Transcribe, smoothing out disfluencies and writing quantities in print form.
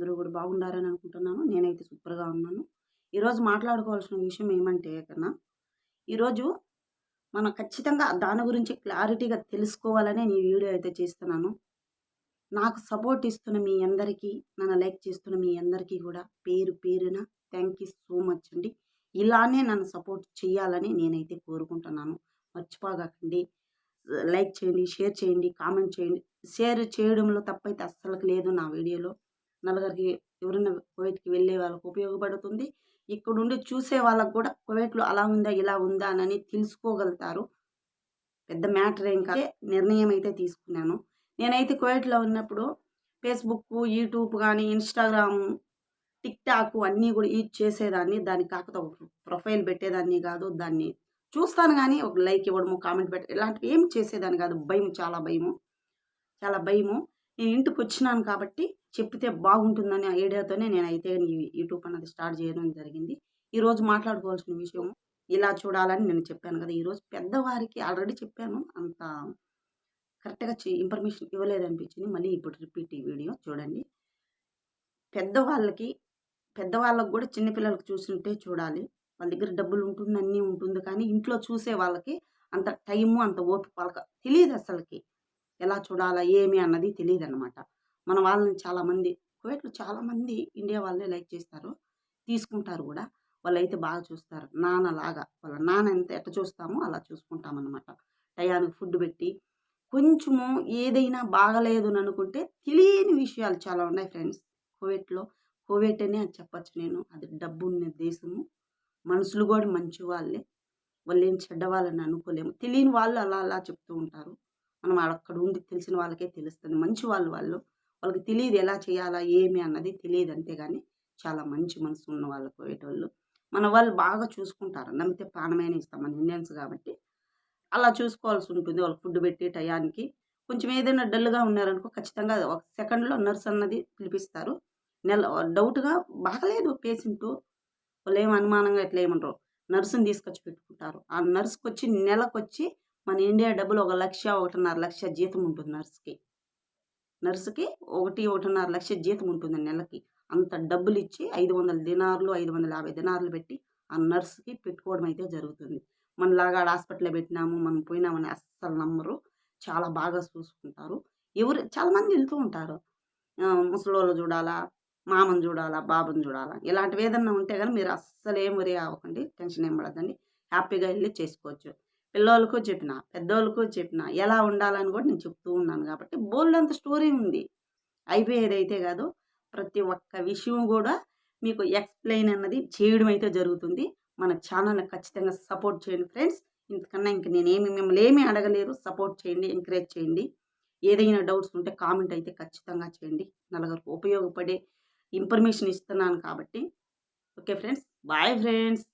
అందరూ కూడా బాగుండారని అనుకుంటున్నాను. నేనైతే సూపర్‌గా ఉన్నాను. ఈరోజు మాట్లాడుకోవాల్సిన విషయం ఏమంటే కన్నా, ఈరోజు మనం ఖచ్చితంగా దాని గురించి క్లారిటీగా తెలుసుకోవాలనే ఈ వీడియో అయితే చేస్తున్నాను. నాకు సపోర్ట్ ఇస్తున్న మీ అందరికీ, నన్ను లైక్ చేస్తున్న మీ అందరికీ కూడా పేరు పేరున థ్యాంక్ యూ సో మచ్ అండి. ఇలానే నన్ను సపోర్ట్ చేయాలని నేనైతే కోరుకుంటున్నాను. మర్చిపోకండి. లైక్ చేయండి, షేర్ చేయండి, కామెంట్ చేయండి. షేర్ చేయడంలో తప్పైతే అస్సలకి లేదు నా వీడియోలో. నలుగురికి ఎవరైనా కువైట్‌కి వెళ్ళే వాళ్ళకి ఉపయోగపడుతుంది. ఇక్కడుండి చూసే వాళ్ళకి కూడా కువైట్‌లో అలా ఉందా, ఇలా ఉందా అనని తెలుసుకోగలుగుతారు. పెద్ద మ్యాటర్ ఏం కాదు. నిర్ణయం అయితే తీసుకున్నాను. నేనైతే కువైట్‌లో ఉన్నప్పుడు ఫేస్‌బుక్కు, యూట్యూబ్ గానీ, ఇన్‌స్టాగ్రాము, టిక్‌టాకు అన్నీ గూడా యూజ్ చేసేదాన్ని. దానికి కాకపోతే ఒక ప్రొఫైల్ పెట్టేదాన్ని గాదు. దాన్ని చూస్తాను గానీ, ఒక లైక్ ఇవ్వడము, కామెంట్ ఇలాంటివి ఏమి చేసేదాన్ని గాదు. భయం, చాలా భయము. చాలా భయము. నేను ఇంటికొచ్చినాను కాబట్టి చెప్పితే బాగుంటుందనే ఐడియాతోనే నేనైతే ఈ యూట్యూబ్ అన్నది స్టార్ట్ చేయడం జరిగింది. ఈరోజు మాట్లాడుకోవాల్సిన విషయం ఇలా చూడాలని నేను చెప్పాను గదా! ఈరోజు పెద్దవారికి ఆల్రెడీ చెప్పాను. అంత కరెక్ట్‌గా ఇన్ఫర్మేషన్ ఇవ్వలేదనిపించింది. మళ్ళీ ఇప్పుడు రిపీట్ ఈ వీడియో చూడండి. పెద్దవాళ్ళకి పెద్దవాళ్ళకి గూడా చిన్న పిల్లలకి చూసుంటే చూడాలి. వాళ్ళ దగ్గర డబ్బులుంటుంది, అన్నీ ఉంటుంది. కానీ ఇంట్లో చూసే వాళ్ళకి అంత టైము, అంత ఓపిక వాళ్ళకి తెలీదసలకి. ఎలా చూడాలా, ఏమి అన్నది తెలీదనమాట. మన వాళ్ళని చాలామంది కువైట్‌లో చాలామంది ఇండియా వాళ్ళే లైక్ చేస్తారు. తీసుకుంటారు గూడా. వాళ్ళైతే బాగా చూస్తారు. నాన్నలాగా. వాళ్ళ నాన్న ఎట్ట చూస్తామో అలా చూసుకుంటామనమాట. టయానికి ఫుడ్ పెట్టి, కొంచెము ఏదైనా బాగలేదుననుకుంటే తెలియని విషయాలు చాలా ఉన్నాయి ఫ్రెండ్స్ కువైట్‌లో. కువైట్ అనే అది చెప్పొచ్చు నేను. అది డబ్బున్న దేశము. మనుషులు గూడా మంచి వాళ్ళే. వాళ్ళేం చెడ్డవాళ్ళని అనుకోలేము. తెలియని వాళ్ళు అలా అలా చెప్తూ ఉంటారు. మనం అక్కడ ఉండి తెలిసిన వాళ్ళకే తెలుస్తది. మంచి వాళ్ళు వాళ్ళు. వాళ్ళకి తెలీదు ఎలా చేయాలా, ఏమి అన్నది తెలీదు అంతేగాని చాలా మంచి మనసు ఉన్న వాళ్ళు కువైటోళ్ళు. మన వాళ్ళు బాగా చూసుకుంటారు. నమ్మితే ప్రాణమైనా ఇస్తాం. మన ఇండియన్స్ కాబట్టి అలా చూసుకోవాల్సి ఉంటుంది. వాళ్ళకి ఫుడ్ పెట్టి టయానికి. కొంచెం ఏదైనా డల్‌గా ఉన్నారనుకో ఖచ్చితంగా ఒక సెకండ్‌లో నర్స్ అన్నది పిలిపిస్తారు. డౌట్‌గా బాగలేదు పేషెంటు. వాళ్ళేమి అనుమానంగా ఇట్లా ఏమనరు. నర్స్‌ని తీసుకొచ్చి పెట్టుకుంటారు. ఆ నర్స్‌కొచ్చి నెలకొచ్చి మన ఇండియా డబ్బులు 1,00,000, 1,50,000 జీతం ఉంటుంది నర్స్‌కి. నర్స్‌కి 1, 1,50,000 జీతం ఉంటుంది నెలకి. అంత డబ్బులిచ్చి 500 దినార్లు, 550 దినార్లు పెట్టి ఆ నర్స్‌కి పెట్టుకోవడం అయితే జరుగుతుంది. మనలాగా ఆడ హాస్పిటల్‌లో పెట్టినాము, మనం పోయినామని అస్సలు నమ్మరు. చాలా బాగా చూసుకుంటారు. చాలామంది ఎళ్తూ ఉంటారు. ముసలోళ్ళు చూడాలా, మామని చూడాలా, బాబుని చూడాలా ఇలాంటివి ఏదన్నా ఉంటే గాని మీరు అస్సలేం వరీ అవ్వకండి. టెన్షన్ ఏం పడద్దండి. హ్యాపీగా ఎళ్లి చేసుకోవచ్చు. పిల్లోళ్ళకు చెప్పిన, పెద్దోళ్ళకు చెప్పిన, ఎలా ఉండాలని గూడా నేను చెప్తూ ఉన్నాను గాబట్టి బోలెడంత స్టోరీ ఉంది. అయిపోయేదైతే గాదు. ప్రతి ఒక్క విషయం గూడా మీకు ఎక్స్‌ప్లెయిన్ అన్నది చేయడం అయితే జరుగుతుంది. మన ఛానెల్‌ని ఖచ్చితంగా సపోర్ట్ చేయండి ఫ్రెండ్స్. ఇంతకన్నా ఇంక నేనేమి మిమ్మల్ని ఏమి అడగలేదు. సపోర్ట్ చేయండి, ఎంకరేజ్ చేయండి. ఏదైనా డౌట్స్ ఉంటే కామెంట్ అయితే ఖచ్చితంగా చేయండి. నలుగురికి ఉపయోగపడే ఇన్ఫర్మేషన్ ఇస్తున్నాను కాబట్టి. Okay friends. Bye friends.